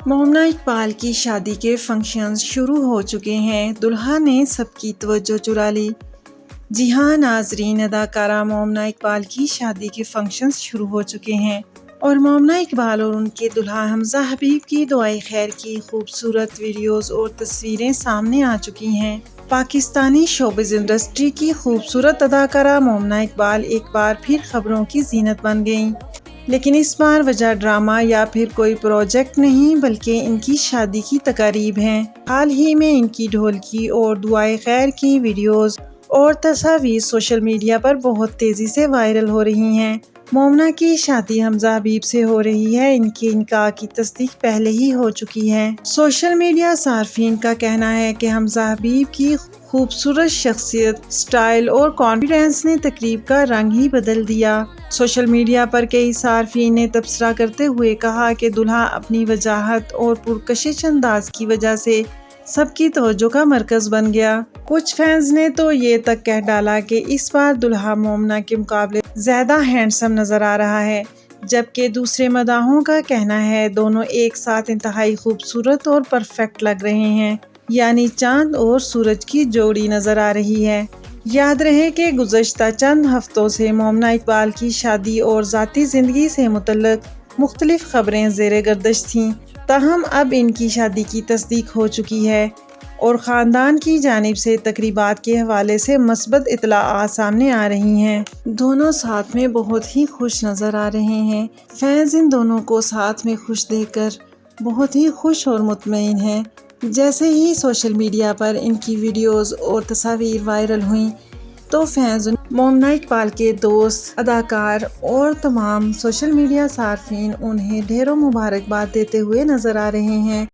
مومنہ اقبال کی شادی کے فنکشنز شروع ہو چکے ہیں، دلہا نے سب کی توجہ چرا لی۔ جی ہاں ناظرین، اداکارہ مومنہ اقبال کی شادی کے فنکشنز شروع ہو چکے ہیں اور مومنہ اقبال اور ان کے دلہا حمزہ حبیب کی دعائے خیر کی خوبصورت ویڈیوز اور تصویریں سامنے آ چکی ہیں۔ پاکستانی شوبز انڈسٹری کی خوبصورت اداکارہ مومنہ اقبال ایک بار پھر خبروں کی زینت بن گئیں، لیکن اس بار وجہ ڈرامہ یا پھر کوئی پروجیکٹ نہیں بلکہ ان کی شادی کی تقاریب ہیں۔ حال ہی میں ان کی ڈھولکی اور دعائے خیر کی ویڈیوز اور تصاویر سوشل میڈیا پر بہت تیزی سے وائرل ہو رہی ہیں۔ مومنہ کی شادی حمزہ حبیب سے ہو رہی ہے، ان کے نکاح کی تصدیق پہلے ہی ہو چکی ہے۔ سوشل میڈیا صارفین کا کہنا ہے کہ حمزہ حبیب کی خوبصورت شخصیت، سٹائل اور کانفیڈنس نے تقریب کا رنگ ہی بدل دیا۔ سوشل میڈیا پر کئی صارفین نے تبصرہ کرتے ہوئے کہا کہ دلہا اپنی وجاہت اور پرکشش انداز کی وجہ سے سب کی توجہ کا مرکز بن گیا۔ کچھ فینز نے تو یہ تک کہہ ڈالا کہ اس بار دلہا مومنہ کے مقابلے زیادہ ہینڈسم نظر آ رہا ہے، جبکہ دوسرے مداحوں کا کہنا ہے دونوں ایک ساتھ انتہائی خوبصورت اور پرفیکٹ لگ رہے ہیں، یعنی چاند اور سورج کی جوڑی نظر آ رہی ہے۔ یاد رہے کہ گزشتہ چند ہفتوں سے مومنہ اقبال کی شادی اور ذاتی زندگی سے متعلق مختلف خبریں زیر گردش تھیں، تاہم اب ان کی شادی کی تصدیق ہو چکی ہے اور خاندان کی جانب سے تقریبات کے حوالے سے مثبت اطلاعات سامنے آ رہی ہیں۔ دونوں ساتھ میں بہت ہی خوش نظر آ رہے ہیں۔ فینز ان دونوں کو ساتھ میں خوش دیکھ کر بہت ہی خوش اور مطمئن ہیں۔ جیسے ہی سوشل میڈیا پر ان کی ویڈیوز اور تصاویر وائرل ہوئیں تو فینز مومنہ اقبال کے دوست، اداکار اور تمام سوشل میڈیا صارفین انہیں ڈھیروں مبارکباد دیتے ہوئے نظر آ رہے ہیں۔